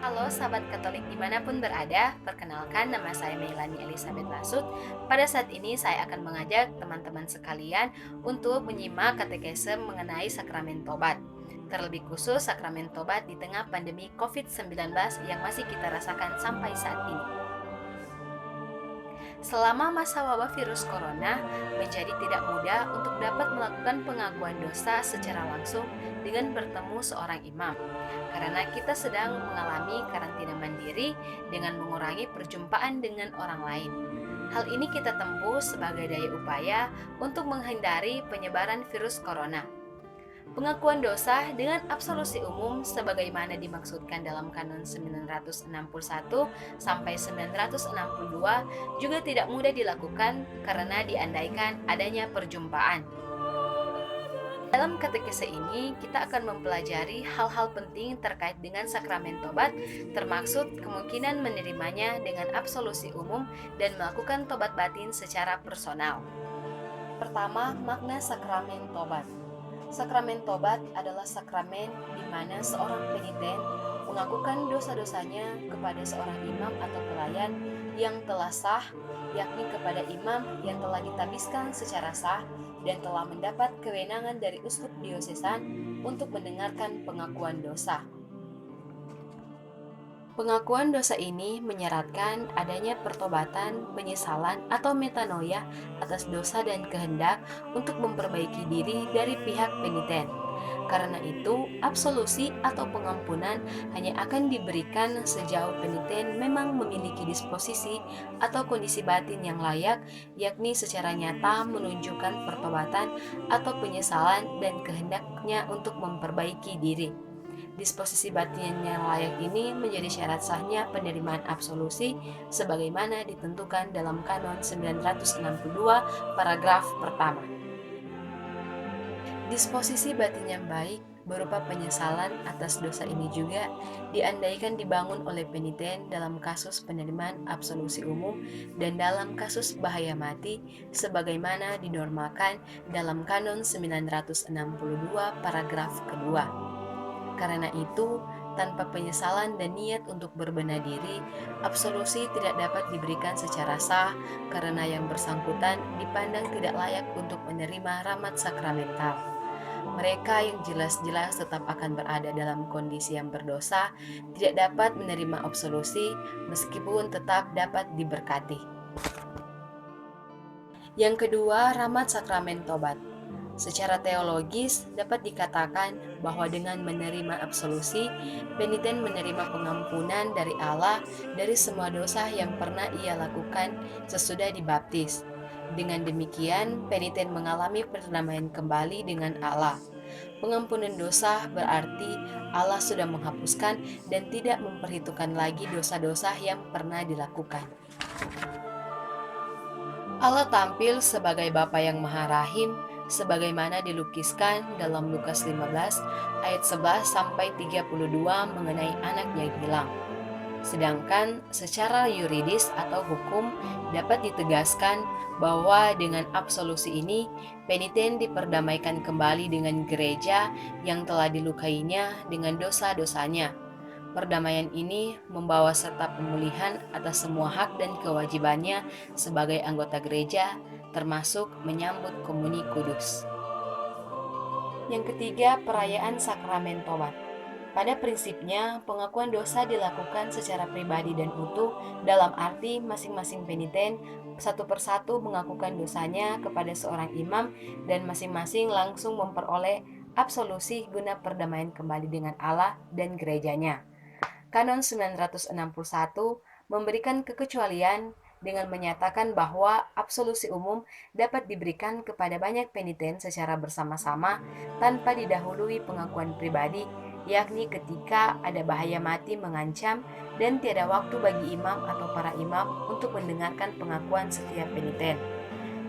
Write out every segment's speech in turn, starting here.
Halo sahabat Katolik dimanapun berada, perkenalkan nama saya Melanie Elizabeth Lasut. Pada saat ini saya akan mengajak teman-teman sekalian untuk menyimak katekese mengenai sakramen tobat. Terlebih khusus sakramen tobat di tengah pandemi COVID-19 yang masih kita rasakan sampai saat ini. Selama masa wabah virus corona, menjadi tidak mudah untuk dapat melakukan pengakuan dosa secara langsung dengan bertemu seorang imam, karena kita sedang mengalami karantina mandiri dengan mengurangi perjumpaan dengan orang lain. Hal ini kita tempuh sebagai daya upaya untuk menghindari penyebaran virus corona. Pengakuan dosa dengan absolusi umum sebagaimana dimaksudkan dalam Kanon 961 sampai 962 juga tidak mudah dilakukan karena diandaikan adanya perjumpaan. Dalam katekese ini, kita akan mempelajari hal-hal penting terkait dengan sakramen tobat, termaksud kemungkinan menerimanya dengan absolusi umum dan melakukan tobat batin secara personal. Pertama, makna sakramen tobat. Sakramen tobat adalah sakramen di mana seorang peniten mengakukan dosa-dosanya kepada seorang imam atau pelayan yang telah sah, yakni kepada imam yang telah ditabiskan secara sah dan telah mendapat kewenangan dari uskup diosesan untuk mendengarkan pengakuan dosa. Pengakuan dosa ini menyeratkan adanya pertobatan, penyesalan, atau metanoia atas dosa dan kehendak untuk memperbaiki diri dari pihak peniten. Karena itu, absolusi atau pengampunan hanya akan diberikan sejauh peniten memang memiliki disposisi atau kondisi batin yang layak, yakni secara nyata menunjukkan pertobatan atau penyesalan dan kehendaknya untuk memperbaiki diri. Disposisi batin yang layak ini menjadi syarat sahnya penerimaan absolusi sebagaimana ditentukan dalam Kanon 962 paragraf pertama. Disposisi batin yang baik berupa penyesalan atas dosa ini juga diandaikan dibangun oleh peniten dalam kasus penerimaan absolusi umum dan dalam kasus bahaya mati sebagaimana dinormalkan dalam Kanon 962 paragraf kedua. Karena itu, tanpa penyesalan dan niat untuk berbenah diri, absolusi tidak dapat diberikan secara sah karena yang bersangkutan dipandang tidak layak untuk menerima rahmat sakramental. Mereka yang jelas-jelas tetap akan berada dalam kondisi yang berdosa tidak dapat menerima absolusi meskipun tetap dapat diberkati. Yang kedua, rahmat sakramen tobat. Secara teologis, dapat dikatakan bahwa dengan menerima absolusi, peniten menerima pengampunan dari Allah dari semua dosa yang pernah ia lakukan sesudah dibaptis. Dengan demikian, peniten mengalami perdamaian kembali dengan Allah. Pengampunan dosa berarti Allah sudah menghapuskan dan tidak memperhitungkan lagi dosa-dosa yang pernah dilakukan. Allah tampil sebagai Bapa yang Maha Rahim sebagaimana dilukiskan dalam Lukas 15 ayat 11 sampai 32 mengenai anak yang hilang. Sedangkan secara yuridis atau hukum dapat ditegaskan bahwa dengan absolusi ini peniten diperdamaikan kembali dengan gereja yang telah dilukainya dengan dosa-dosanya. Perdamaian ini membawa serta pemulihan atas semua hak dan kewajibannya sebagai anggota gereja, termasuk menyambut komuni kudus. Yang ketiga, perayaan sakramen tobat. Pada prinsipnya, pengakuan dosa dilakukan secara pribadi dan utuh dalam arti masing-masing peniten satu persatu mengakukan dosanya kepada seorang imam dan masing-masing langsung memperoleh absolusi guna perdamaian kembali dengan Allah dan gerejanya. Kanon 961 memberikan kekecualian dengan menyatakan bahwa absolusi umum dapat diberikan kepada banyak peniten secara bersama-sama tanpa didahului pengakuan pribadi, yakni ketika ada bahaya mati mengancam dan tiada waktu bagi imam atau para imam untuk mendengarkan pengakuan setiap peniten.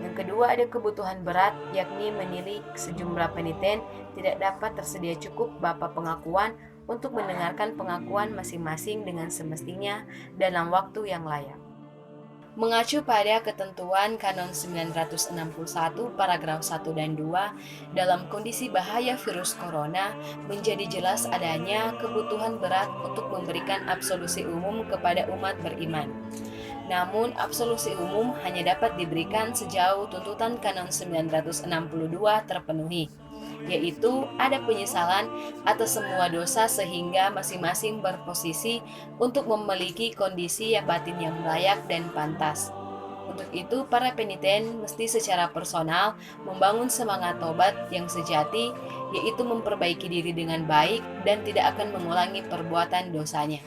Yang kedua, ada kebutuhan berat, yakni menilik sejumlah peniten tidak dapat tersedia cukup bapa pengakuan untuk mendengarkan pengakuan masing-masing dengan semestinya dalam waktu yang layak. Mengacu pada ketentuan Kanon 961 paragraf 1 dan 2, dalam kondisi bahaya virus corona, menjadi jelas adanya kebutuhan berat untuk memberikan absolusi umum kepada umat beriman. Namun, absolusi umum hanya dapat diberikan sejauh tuntutan Kanon 962 terpenuhi, yaitu ada penyesalan atas semua dosa sehingga masing-masing berposisi untuk memiliki kondisi batin yang layak dan pantas. Untuk itu, para peniten mesti secara personal membangun semangat tobat yang sejati, yaitu memperbaiki diri dengan baik dan tidak akan mengulangi perbuatan dosanya.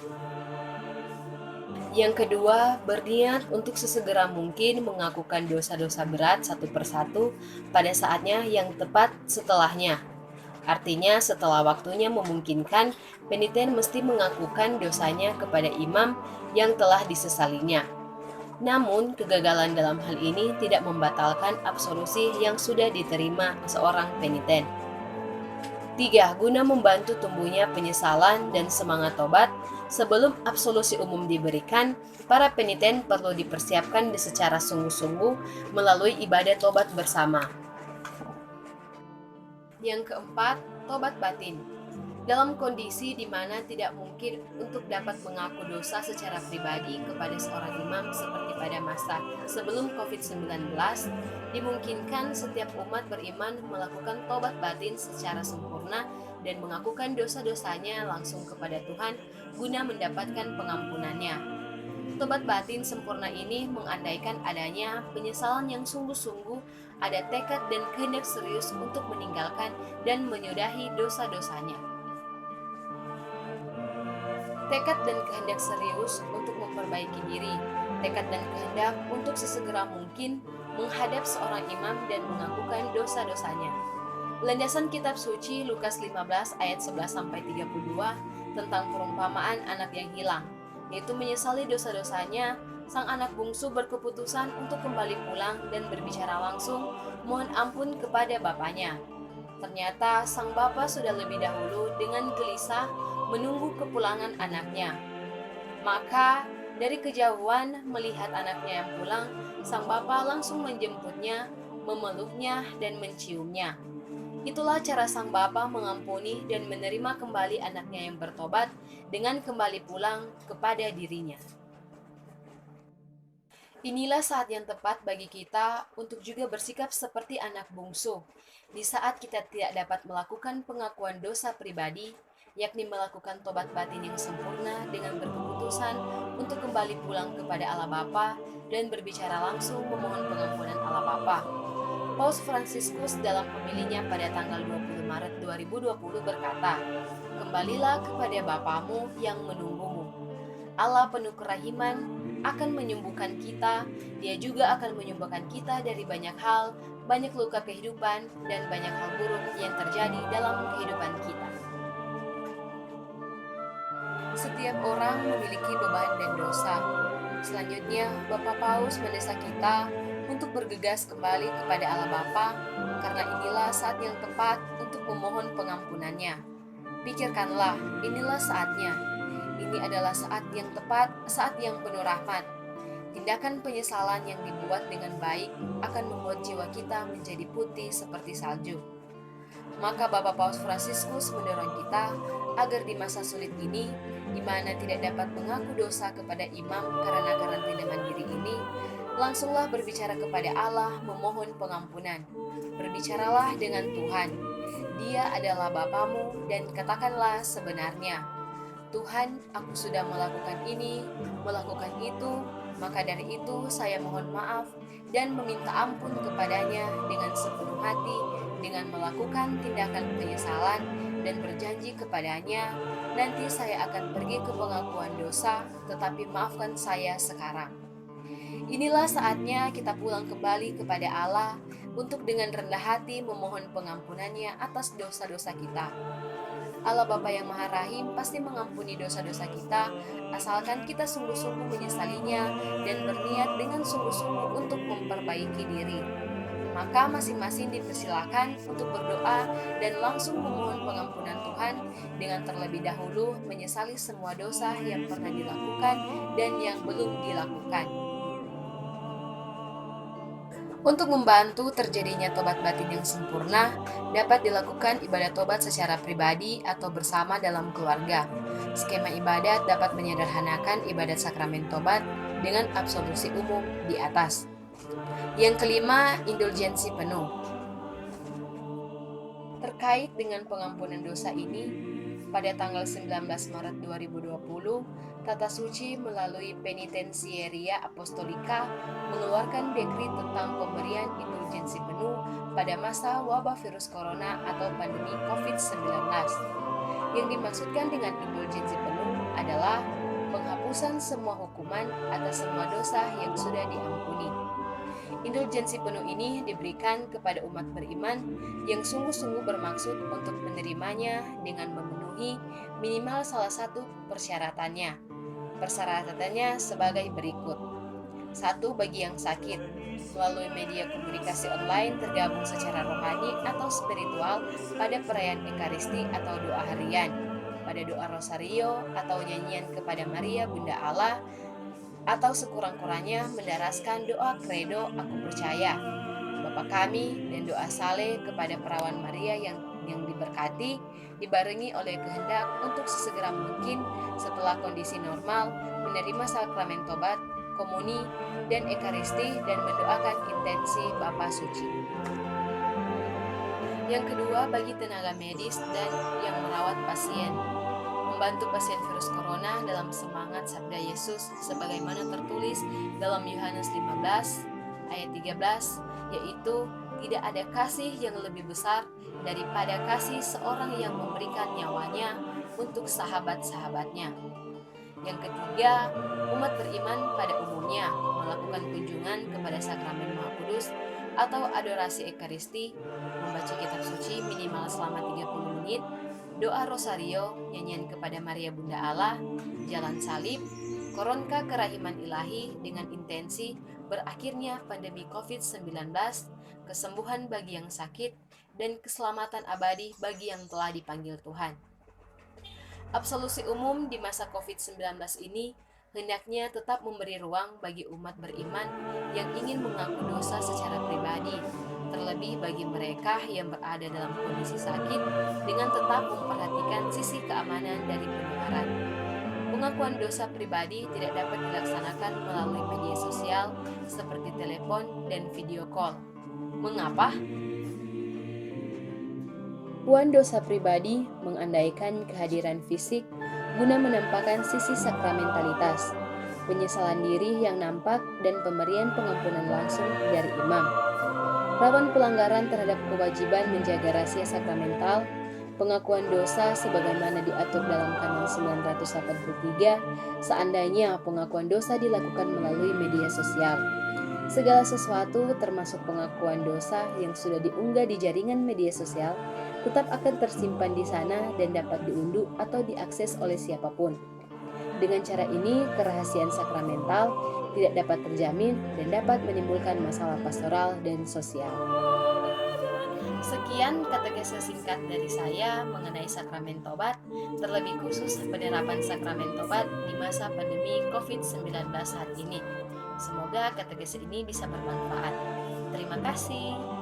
Yang kedua, berniat untuk sesegera mungkin mengakukan dosa-dosa berat satu persatu pada saatnya yang tepat setelahnya. Artinya, setelah waktunya memungkinkan, peniten mesti mengakukan dosanya kepada imam yang telah disesalinya. Namun, kegagalan dalam hal ini tidak membatalkan absolusi yang sudah diterima seorang peniten. 3. Guna membantu tumbuhnya penyesalan dan semangat tobat, sebelum absolusi umum diberikan, para peniten perlu dipersiapkan secara sungguh-sungguh melalui ibadah tobat bersama. Yang keempat, tobat batin. Dalam kondisi di mana tidak mungkin untuk dapat mengaku dosa secara pribadi kepada seorang imam seperti pada masa sebelum COVID-19, dimungkinkan setiap umat beriman melakukan tobat batin secara sempurna dan mengakukan dosa-dosanya langsung kepada Tuhan guna mendapatkan pengampunannya. Tobat batin sempurna ini mengandaikan adanya penyesalan yang sungguh-sungguh, ada tekad dan kehendak serius untuk meninggalkan dan menyudahi dosa-dosanya. Tekad dan kehendak serius untuk memperbaiki diri, tekad dan kehendak untuk sesegera mungkin menghadap seorang imam dan mengakukan dosa-dosanya. Landasan kitab suci Lukas 15 ayat 11-32 tentang perumpamaan anak yang hilang, yaitu menyesali dosa-dosanya, sang anak bungsu berkeputusan untuk kembali pulang dan berbicara langsung mohon ampun kepada bapaknya. Ternyata sang bapa sudah lebih dahulu dengan gelisah menunggu kepulangan anaknya. Maka dari kejauhan melihat anaknya yang pulang, sang bapa langsung menjemputnya, memeluknya dan menciumnya. Itulah cara sang bapa mengampuni dan menerima kembali anaknya yang bertobat dengan kembali pulang kepada dirinya. Inilah saat yang tepat bagi kita untuk juga bersikap seperti anak bungsu. Di saat kita tidak dapat melakukan pengakuan dosa pribadi, yakni melakukan tobat batin yang sempurna dengan berkeputusan untuk kembali pulang kepada Allah Bapa dan berbicara langsung memohon pengampunan Allah Bapa. Paus Fransiskus dalam homilinya pada tanggal 20 Maret 2020 berkata, "Kembalilah kepada Bapamu yang menunggumu. Allah penuh kerahiman akan menyembuhkan kita, Dia juga akan menyembuhkan kita dari banyak hal, banyak luka kehidupan, dan banyak hal buruk yang terjadi dalam kehidupan kita." Setiap orang memiliki beban dan dosa. Selanjutnya, Bapak Paus mendesak kita untuk bergegas kembali kepada Allah Bapa, karena inilah saat yang tepat untuk memohon pengampunannya. Pikirkanlah, inilah saatnya. Ini adalah saat yang tepat, saat yang penuh rahmat. Tindakan penyesalan yang dibuat dengan baik akan membuat jiwa kita menjadi putih seperti salju. Maka Bapak Paus Fransiskus mendorong kita agar di masa sulit ini, di mana tidak dapat mengaku dosa kepada imam karena karantina mandiri ini, langsunglah berbicara kepada Allah memohon pengampunan. Berbicaralah dengan Tuhan. Dia adalah Bapamu dan katakanlah sebenarnya, "Tuhan, aku sudah melakukan ini, melakukan itu, maka dari itu saya mohon maaf dan meminta ampun kepadanya dengan sepenuh hati, dengan melakukan tindakan penyesalan dan berjanji kepadanya, nanti saya akan pergi ke pengakuan dosa, tetapi maafkan saya sekarang." Inilah saatnya kita pulang kembali kepada Allah untuk dengan rendah hati memohon pengampunannya atas dosa-dosa kita. Allah Bapa yang Maha Rahim pasti mengampuni dosa-dosa kita, asalkan kita sungguh-sungguh menyesalinya dan berniat dengan sungguh-sungguh untuk memperbaiki diri. Maka masing-masing dipersilakan untuk berdoa dan langsung memohon pengampunan Tuhan dengan terlebih dahulu menyesali semua dosa yang pernah dilakukan dan yang belum dilakukan. Untuk membantu terjadinya tobat batin yang sempurna, dapat dilakukan ibadah tobat secara pribadi atau bersama dalam keluarga. Skema ibadat dapat menyederhanakan ibadat sakramen tobat dengan absolusi umum di atas. Yang kelima, indulgensi penuh. Terkait dengan pengampunan dosa ini, pada tanggal 19 Maret 2020, Tata Suci melalui Penitensieria Apostolika mengeluarkan dekrit tentang pemberian indulgensi penuh pada masa wabah virus corona atau pandemi COVID-19. Yang dimaksudkan dengan indulgensi penuh adalah penghapusan semua hukuman atas semua dosa yang sudah diampuni. Indulgensi penuh ini diberikan kepada umat beriman yang sungguh-sungguh bermaksud untuk menerimanya dengan memenuhi minimal salah satu persyaratannya. Persyaratannya sebagai berikut. 1. Bagi yang sakit, melalui media komunikasi online tergabung secara rohani atau spiritual pada perayaan Ekaristi atau doa harian, pada doa Rosario atau nyanyian kepada Maria Bunda Allah, atau sekurang-kurangnya mendaraskan doa Credo Aku Percaya, Bapa Kami, dan doa Saleh kepada Perawan Maria yang diberkati, dibarengi oleh kehendak untuk sesegera mungkin setelah kondisi normal menerima sakramen tobat, komuni, dan Ekaristi dan mendoakan intensi Bapa Suci. Yang kedua, bagi tenaga medis dan yang merawat pasien, membantu pasien virus corona dalam semangat sabda Yesus sebagaimana tertulis dalam Yohanes 15 ayat 13, yaitu tidak ada kasih yang lebih besar daripada kasih seorang yang memberikan nyawanya untuk sahabat-sahabatnya. Yang ketiga, umat beriman pada umumnya melakukan kunjungan kepada sakramen Maha Kudus atau adorasi Ekaristi, membaca kitab suci minimal selama 30 menit, doa Rosario, nyanyian kepada Maria Bunda Allah, jalan salib, koronka kerahiman ilahi dengan intensi berakhirnya pandemi COVID-19, kesembuhan bagi yang sakit, dan keselamatan abadi bagi yang telah dipanggil Tuhan. Absolusi umum di masa COVID-19 ini hendaknya tetap memberi ruang bagi umat beriman yang ingin mengaku dosa secara pribadi, terlebih bagi mereka yang berada dalam kondisi sakit dengan tetap memperhatikan sisi keamanan dari penularan. Pengakuan dosa pribadi tidak dapat dilaksanakan melalui media sosial seperti telepon dan video call. Mengapa? Pengakuan dosa pribadi mengandaikan kehadiran fisik guna menampakkan sisi sakramentalitas, penyesalan diri yang nampak, dan pemberian pengampunan langsung dari imam. Rawan pelanggaran terhadap kewajiban menjaga rahasia sakramental, pengakuan dosa sebagaimana diatur dalam Kanon 983, seandainya pengakuan dosa dilakukan melalui media sosial. Segala sesuatu termasuk pengakuan dosa yang sudah diunggah di jaringan media sosial tetap akan tersimpan di sana dan dapat diunduh atau diakses oleh siapapun. Dengan cara ini, kerahasiaan sakramental tidak dapat terjamin dan dapat menimbulkan masalah pastoral dan sosial. Sekian katekese singkat dari saya mengenai sakramen tobat, terlebih khusus penerapan sakramen tobat di masa pandemi COVID-19 saat ini. Semoga katekese ini bisa bermanfaat. Terima kasih.